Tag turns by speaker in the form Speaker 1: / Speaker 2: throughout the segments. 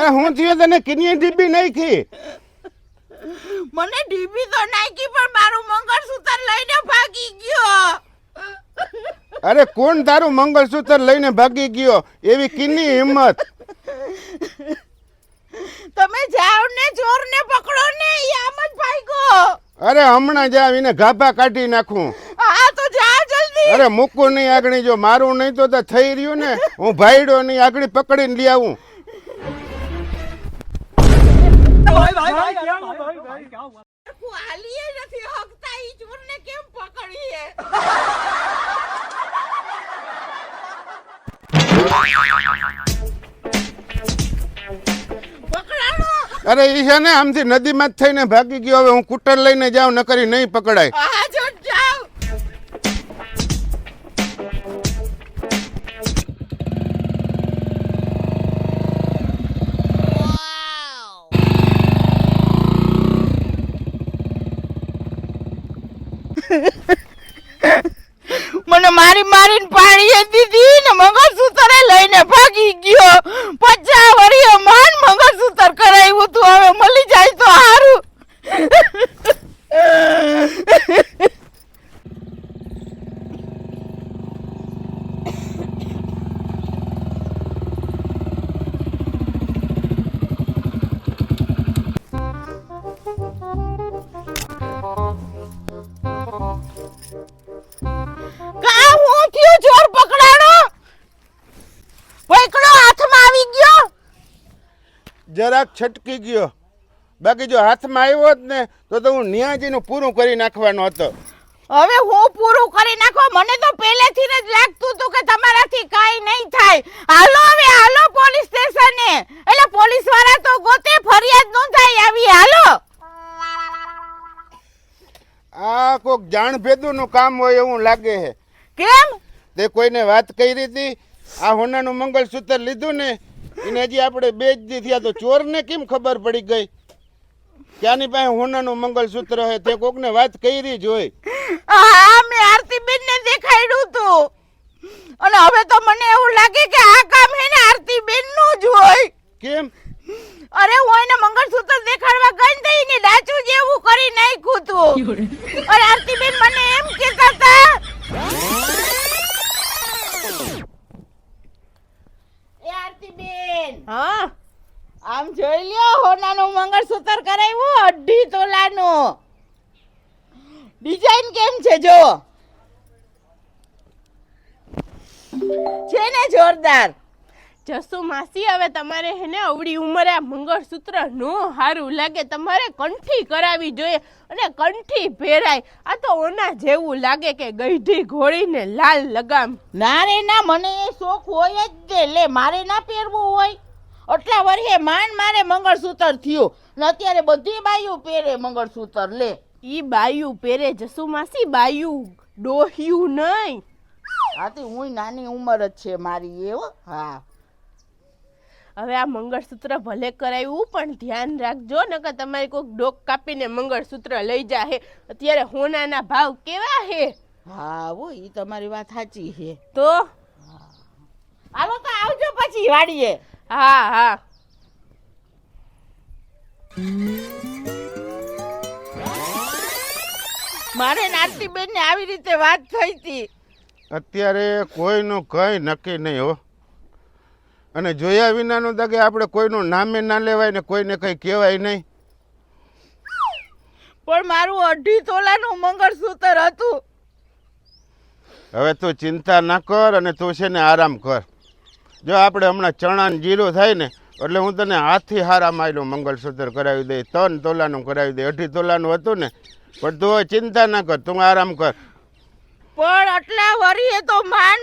Speaker 1: અરે હું થયો તને કિની ડીબી નાખી?
Speaker 2: મને ડીબી તો નાખી પણ મારું મંગળસૂત્ર લઈને ભાગી ગયો.
Speaker 1: અરે કોણ તારું મંગળસૂત્ર લઈને ભાગી ગયો? એવી કિની હિંમત?
Speaker 2: તમે જાઓ ને ચોરને પકડો ને, ઈ આમ જ ભાગ્યો.
Speaker 1: અરે હમણાં જ આવીને ગાભા કાઢી નાખું.
Speaker 2: હા તો જાઓ જલ્દી.
Speaker 1: અરે મૂકું નહીં આગળ, જો મારું નહીં તો થઈ રહ્યું ને, હું ભાઈડો નહીં આગળ પકડીને લઈ આવું.
Speaker 2: હાલીએ નથી હકતા, ઈ ચોરને કેમ પકડીએ? પકડાણો.
Speaker 1: અરે ઈ છે ને આમથી નદીમાં જ થઈને ભાગી ગયો. હવે હું કુટર લઈને જાઉં, નકરી નહીં પકડાય.
Speaker 2: હા જો જાઓ. મને મારી મારીને પાણીએ દીધી ને મંગળસૂત્ર લઈને ભાગી ગયો. 50 વર્ષે માન મંગળસૂત્ર કરાવ્યું તું, હવે મળી જાય તો સારું. કા હું થયું? ચોર પકડાણો? પકડો, હાથમાં આવી ગયો?
Speaker 1: જરાક છટકી ગયો. બાકી જો હાથમાં આવ્યો જ ને તો હું ન્યાજીનું પૂરું કરી નાખવાનો હતો.
Speaker 2: હવે હું પૂરું કરી નાખો. મને તો પહેલેથી જ લાગતું હતું કે તમારાથી કાઈ નહીં થાય. હાલો હવે હાલો પોલીસ સ્ટેશને. એટલે પોલીસ વાળા તો ગોતે ફરિયાદ નોંધાઈ આવી. હાલો.
Speaker 1: આ કોક જાણ ભેદુનું કામ હોય એવું લાગે છે.
Speaker 2: કેમ?
Speaker 1: તે કોઈને વાત કરી હતી? આ હોનાનું મંગળસૂત્ર લીધું ને એને હજી આપણે 2 જ દી થયા, તો ચોરને કેમ ખબર પડી ગઈ ક્યાંની પાસે હોનાનું મંગળસૂત્ર હે? તે કોકને વાત કરી જ હોય.
Speaker 2: હા, મેં આરતીબેનને દેખાડ્યું તું. અને હવે તો મને એવું લાગે કે આ કામ હે ને આરતીબેનનું જ હોય.
Speaker 1: કેમ?
Speaker 2: અરે હું એને મંગળસૂત્ર દેખાડવા ગઈ ને એને ડાચું જેવું કરી નાખ્યું તું. અને આરતીબેન મને એમ કહેતા હતા, એ આરતીબેન,
Speaker 3: હા
Speaker 2: આમ જોઈ લ્યો, હોનાનું મંગળસૂત્ર કરાવ્યું 2.5 તોલાનું. ડિઝાઇન કેમ છે જો? છે ને જોરદાર?
Speaker 3: જસુ માસી, હવે તમારે હેને અવડી ઉંમરે આ મંગળસૂત્ર નો હારું લાગે. તમારે કંઠી કરાવી જોઈએ અને કંઠી પહેરાય. આ તો ઓના જેવું લાગે કે ગઈઢી ઘોડીને લાલ લગામ.
Speaker 2: ના રે ના, મને એ શોખ હોય જ તે. લે, મારે ના પહેરવું હોય? આટલા વર્ષે મારે મંગળસૂત્ર થયું ને અત્યારે બધી બાયું પહેરે મંગળસૂત્ર. લે,
Speaker 3: ઈ બાયું પહેરે જસુ માસી, બાયું, ડોહ્યું નહીં.
Speaker 2: આથી હું નાની ઉંમર જ છે મારી. એવો? હા.
Speaker 3: હવે આ મંગળસૂત્ર ભલે કરાવ્યું પણ ધ્યાન રાખજો, નકર તમારી કોઈક ડોક કાપીને મંગળસૂત્ર લઈ જાહે. અત્યારે હોનાના ભાવ કેવા હે.
Speaker 2: હા હો, ઈ તમારી વાત સાચી છે.
Speaker 3: તો
Speaker 2: હાલો તો આવજો પછી વાડીએ.
Speaker 3: હા હા.
Speaker 2: મારે આરતીબેન ને આવી રીતે વાત થઈ હતી.
Speaker 1: અત્યારે કોઈનું કંઈ નક્કી નહીં હો. અને જોયા વિનાનું દગે આપણે કોઈનું નામે ના લેવાય ને કોઈને કંઈ કહેવાય નહીં.
Speaker 2: પણ મારું 2.5 તોલાનું મંગળસૂત્ર હતું.
Speaker 1: હવે તું ચિંતા ના કર અને તું છે ને આરામ કર. જો આપણે હમણાં ચણા ને જીરું થાય ને એટલે હું તને હાથથી હારા માયલું મંગળસૂત્ર કરાવી દઈ. 3 તોલાનું કરાવી દઈ. 2.5 તોલાનું હતું ને, પણ તું હવે ચિંતા ના કર, તું આરામ કર.
Speaker 2: પણ આટલા વરીએ તો માન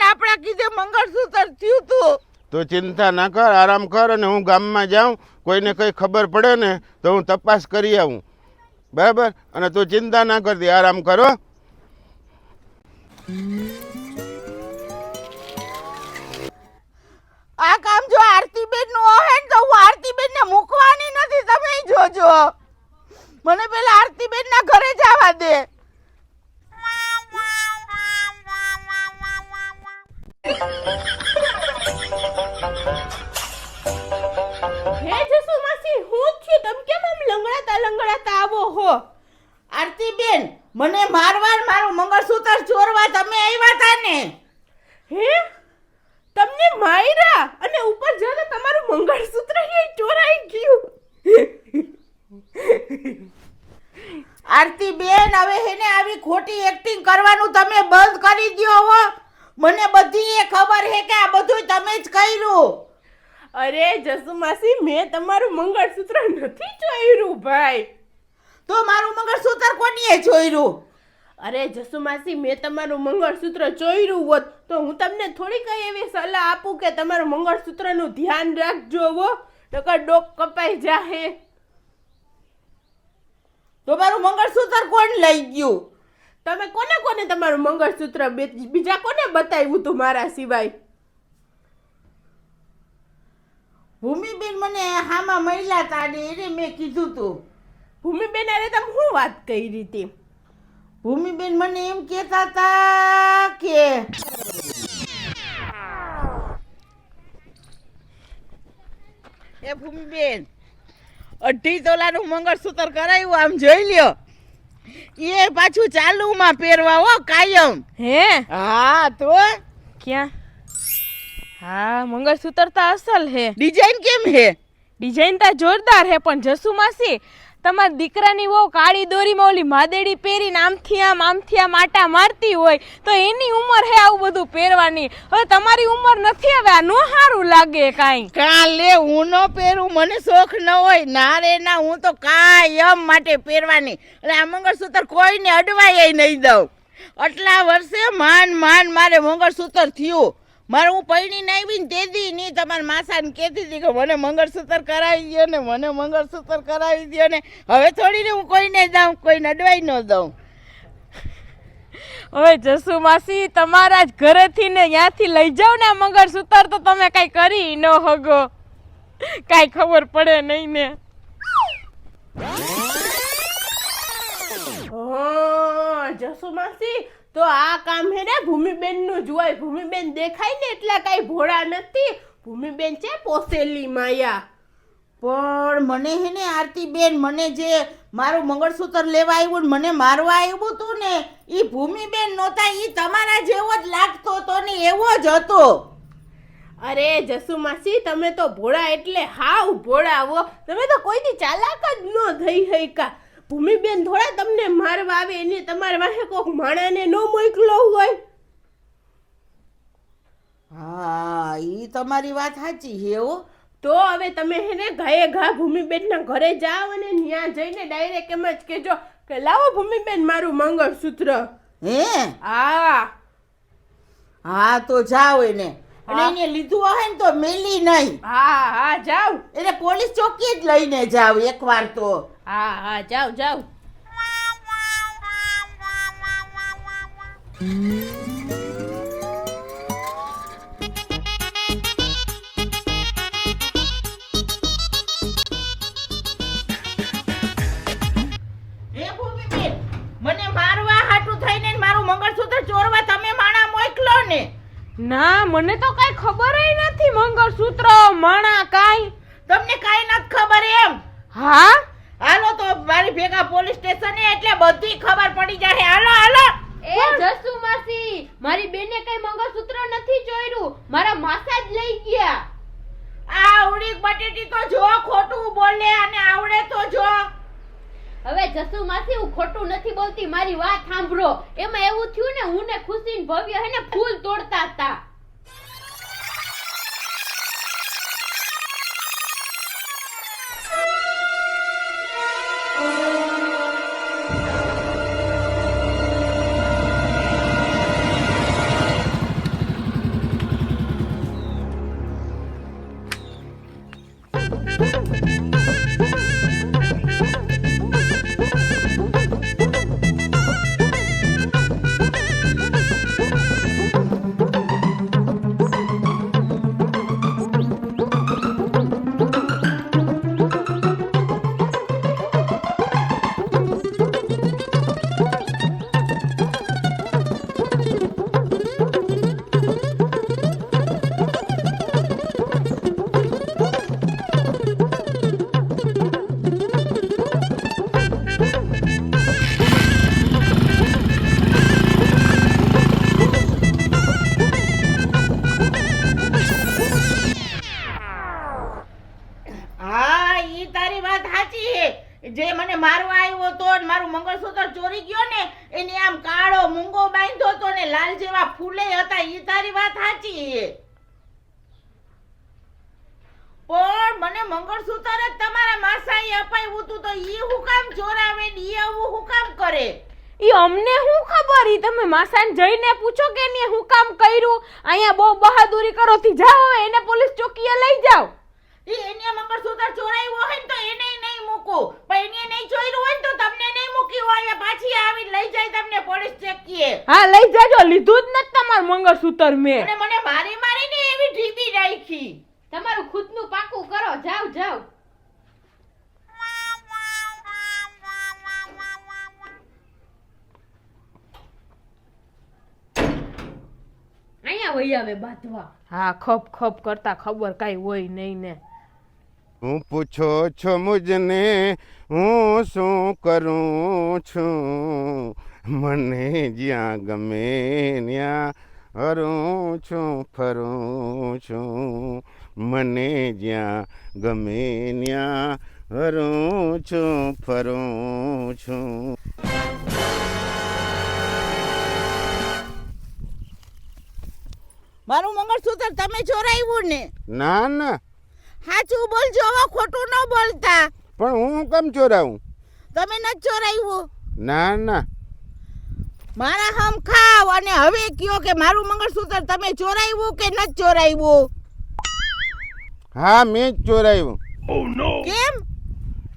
Speaker 2: આપણા કીધે મંગળસૂત્ર થયું તું.
Speaker 1: તું ચિંતા ના કર, આરામ કર. અને હું ગામમાં જાઉં, કોઈને કંઈ ખબર પડે ને તો હું તપાસ કરી આવું, બરાબર? અને તું ચિંતા ના કરતી, આરામ કરો.
Speaker 2: આ કામ જો આરતીબેન નું હોય ને તો હું આરતીબેન ને મૂકવાની નથી. તમે જોજો, મને પેલા આરતીબેન ના ઘરે જવા દે. આરતીબેન, મને મારવા ને મારું મંગળસૂત્ર ચોરવા તમે આવ્યા હતા ને?
Speaker 3: હે તમને માયરા અને ઉપર જો તો તમારું મંગળસૂત્ર એ ચોરાઈ ગયું.
Speaker 2: આરતીબેન, હવે હેને આવી ખોટી એક્ટિંગ કરવાનું તમે બંધ કરી દ્યો હો. મને બધી એ ખબર હે કે આ બધું તમે જ કર્યું.
Speaker 3: અરે જસુમાસી, મેં તમારું મંગળસૂત્ર નથી ચોર્યું ભાઈ.
Speaker 2: તો મારું મંગળસૂત્ર કોનીએ ચોર્યું?
Speaker 3: અરે જસુમાસી, મેં તમારું મંગળસૂત્ર ચોર્યું હોત તો હું તમને થોડી કઈ એવી સલાહ આપું કે તમારું મંગળસૂત્રનું ધ્યાન રાખજો હો, નકર ડોક કપાઈ જાહે.
Speaker 2: તો મારું મંગળસૂત્ર કોણ લઈ ગયું?
Speaker 3: તમે કોને કોને તમારું મંગળસૂત્ર બીજા કોને બતાવ્યું તું મારા સિવાય?
Speaker 2: ભૂમિબેન મને હામાં મળ્યા હતા ને એને મેં કીધું તું.
Speaker 3: ભૂમિબેન અરે તમે શું વાત કરી હતી?
Speaker 2: ભૂમિબેન મને એમ કહેતા હતા કે એ ભૂમિબેન, 2.5 તોલાનું મંગળસૂત્ર કરાવ્યું, આમ જોઈ લ્યો. એ પાછું ચાલુમાં પહેરવા હો, કાયમ.
Speaker 3: હે
Speaker 2: હા તો
Speaker 3: ક્યાં? હા મંગળસૂત્ર તો અસલ હે.
Speaker 2: ડિઝાઇન કેમ હે?
Speaker 3: ડિઝાઇન તો જોરદાર હે, પણ જસુમાસી તમારા દીકરાની વહુ કાળી દોરીમાં ઓલી માદેડી પહેરીને આમથી આમ આટા મારતી હોય તો એની ઉંમર હે આવું બધું પહેરવાની. હવે તમારી ઉંમર નથી, હવે આ નો સારું લાગે કાંઈ.
Speaker 2: કાલે હું નો પહેરું, મને શોખ ન હોય. ના રે ના, હું તો કાયમ માટે પહેરવાની. એટલે આ મંગળસૂત્ર કોઈને અડવાય નહીં દઉં. આટલા વર્ષે માન મારે મંગળસૂત્ર થયું. મારે હું પૈણીને આવી ને તેદી ની તમારા માસાને કહેતી હતી કે મને મંગળસૂત્ર કરાવી દો ને, મને મંગળસૂત્ર કરાવી દો ને. હવે થોડી ને હું કોઈને દઉં, કોઈને અડવાઈ ન દઉં.
Speaker 3: હવે જસુમાસી તમારા જ ઘરેથી ને ત્યાંથી લઈ જાવ ને આ મંગળસૂત્ર તો તમે કઈ કરી ન હગો, કઈ ખબર પડે નહીં ને. જસુમાસી તો આ કામ હે ને ભૂમિબેન નું જ હોય. ભૂમિબેન દેખાય ને એટલા કઈ ભોળા નથી. ભૂમિબેન છે પોસેલી માયા.
Speaker 2: પણ મને હે ને આરતીબેન, મને જે મારું મંગળસૂત્ર લેવા આવ્યું ને મને મારવા આવ્યું તું ને, એ ભૂમિબેન નહોતા, એ તમારા જેવો જ લાગતો હતો ને એવો જ હતો.
Speaker 3: અરે જસુમાસી, તમે તો ભોળા એટલે હાવ ભોળા હો. તમે તો કોઈથી ચાલાક જ ન થઈ હઈકા. ભૂમિબેન થોડા તમને મારવા આવે, એને તમારા વાહે કોક માણાને ન મોકલો હોય.
Speaker 2: હા, ઈ તમારી વાત સાચી છે હો.
Speaker 3: તો હવે તમે હેને ગાયે ઘા ભૂમિબેનના ઘરે જાઓ અને ત્યાં જઈને ડાયરેક્ટ એમ જ કહેજો કે લાવો ભૂમિબેન મારું મંગળસૂત્ર.
Speaker 2: હે?
Speaker 3: હા
Speaker 2: હા તો જાઓ એને. અને એને લીધું હોય ને તો મેલી નહીં.
Speaker 3: હા હા જાઓ.
Speaker 2: એને પોલીસ ચોકી જ લઈને જાવ એકવાર તો.
Speaker 3: હા હા જાઓ જાઓ.
Speaker 2: હે ભૂમિબેન, મને મારવા હાટું થઈને ને મારું મંગળસૂત્ર ચોરવા તમે માણા મોકલો ને.
Speaker 3: ના મને તો કઈ ખબર નથી મંગળસૂત્ર માણા કાઈ.
Speaker 2: તમને કાઈ નથી ખબર એમ?
Speaker 3: હા
Speaker 2: હાલો તો મારી ભેગા પોલીસ સ્ટેશને, એટલે બધી ખબર પડી જાય. હાલો હાલો.
Speaker 4: એ જસુમાસી, મારી બેને કઈ મંગળસૂત્ર નથી ચોર્યું, મારા માસા જ લઈ ગયા.
Speaker 2: આવડી બટેટી તો જો ખોટું બોલે અને આવડે તો જો.
Speaker 4: હવે જસુમાસી હું ખોટું નથી બોલતી, મારી વાત સાંભળો. એમાં એવું થયું ને, હું ને ખુશી ને ભવ્ય હે ને ફૂલ તોડતા હતા.
Speaker 2: મંગળસૂત્ર ચોરી ગયો ને એને આમ કાળો મૂંગો બાંધ્યો તો ને લાલ જેવા ફૂલે હતા. ઈ તારી વાત સાચી છે, પણ મને મંગળસૂત્ર જ તમારા માસાએ અપાવ્યું હતું તો ઈ હું કામ ચોરાવે ને ઈ આવું હું કામ કરે?
Speaker 3: ઈ અમને શું ખબર? ઈ તમે માસાને જઈને પૂછો કે ને હું કામ કર્યું. અહીંયા બહુ બહાદુરી કરો થી જાઓ, એને પોલીસ ચોકીએ લઈ જાઓ.
Speaker 2: ઈ એને મંગળસૂત્ર ચોરાવ્યો હોય ને તો એને નહીં મૂકું, પણ એને નહીં ચોર્યું હોય ને તો તમને નહીં મૂકી હોય. પાછી આવીને લઈ જાય તમને પોલીસ ચોકીએ.
Speaker 3: હા લઈ જાજો, લીધું જ નથી તમારું મંગળસૂત્ર મેં.
Speaker 2: અને મને મારી મારીને એવી ઢીબી રાખી.
Speaker 4: તમારું ખુદનું પાકું કરો, જાવ જાવ. અહીંયા વહી આવે બાંધવા.
Speaker 3: હા ખપ ખપ કરતા ખબર કાઈ હોય નહીં ને.
Speaker 1: હું પૂછો છો મુજને હું શું કરું છું, મને જ્યાં ગમે ત્યાં હરું છું ફરું છું, મને જ્યાં ગમે ત્યાં હરું છું ફરું છું.
Speaker 2: મારું મંગળસૂત્ર તમે ચોરાવ્યું ને?
Speaker 1: ના ના,
Speaker 2: સાચું બોલજો, હવે ખોટું ન બોલતા.
Speaker 1: પણ હું કેમ ચોરાવું?
Speaker 2: તમે નથી ચોરાવ્યું?
Speaker 1: ના ના,
Speaker 2: મારા હમ ખાવ અને હવે કયો કે મારું મંગળસૂત્ર તમે ચોરાવ્યું કે નથી ચોરાવ્યું?
Speaker 1: હા મેં જ ચોરાવ્યું.
Speaker 2: કેમ?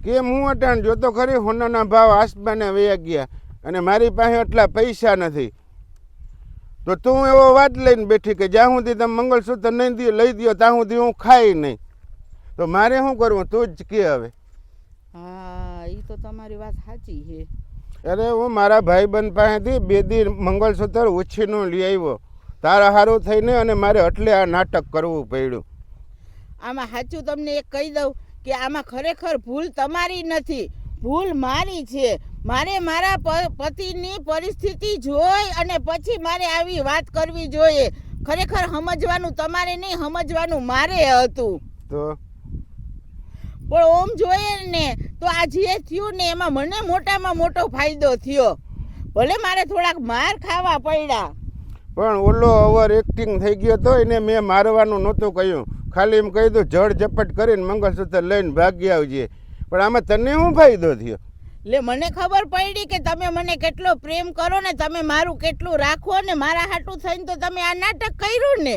Speaker 1: કેમ હું અટાણ જોતો ખરી, હોનાના ભાવ આસમાને વયા ગયા અને મારી પાસે એટલા પૈસા નથી. તો તું એવો વાત લઈને બેઠી કે જ્યાં સુધી તમે મંગળસૂત્ર નહીં લઈ દો ત્યાં સુધી હું ખાઈ નહીં. તો મારે શું કરવું તું જ કે હવે?
Speaker 2: હા એ તો તમારી વાત સાચી છે.
Speaker 1: અરે હું મારા ભાઈબંધ પાસેથી 2 દી મંગળસૂત્ર ઉછીનું લઈ આવ્યો તારા હારું થઈને, અને મારે એટલે આ નાટક કરવું પડ્યું.
Speaker 2: આમાં સાચું તમને એક કહી દઉં કે આમાં ખરેખર ભૂલ તમારી નથી, ભૂલ મારી છે. મારે મારા પતિની પરિસ્થિતિ જોઈ અને પછી મારે આવી વાત કરવી જોઈએ. ખરેખર સમજવાનું તમારે નહીં, સમજવાનું મારે હતું.
Speaker 1: તો
Speaker 2: પણ ઓમ જોઈએ ને તો આ જે થયું ને એમાં મને મોટામાં મોટો ફાયદો થયો. ભલે મારે થોડાક માર ખાવા પડ્યા,
Speaker 1: પણ ઓલો ઓવર એક્ટિંગ થઈ ગયો તો એને મેં મારવાનું નહોતું કહ્યું, ખાલી એમ કહી દઉં જડ ઝપટ કરીને મંગળસૂત્ર લઈને ભાગી આવજે. પણ આમાં તને શું ફાયદો થયો?
Speaker 2: એટલે મને ખબર પડી કે તમે મને કેટલો પ્રેમ કરો ને તમે મારું કેટલું રાખો ને મારા હાટું થઈને તો તમે આ નાટક કર્યું ને.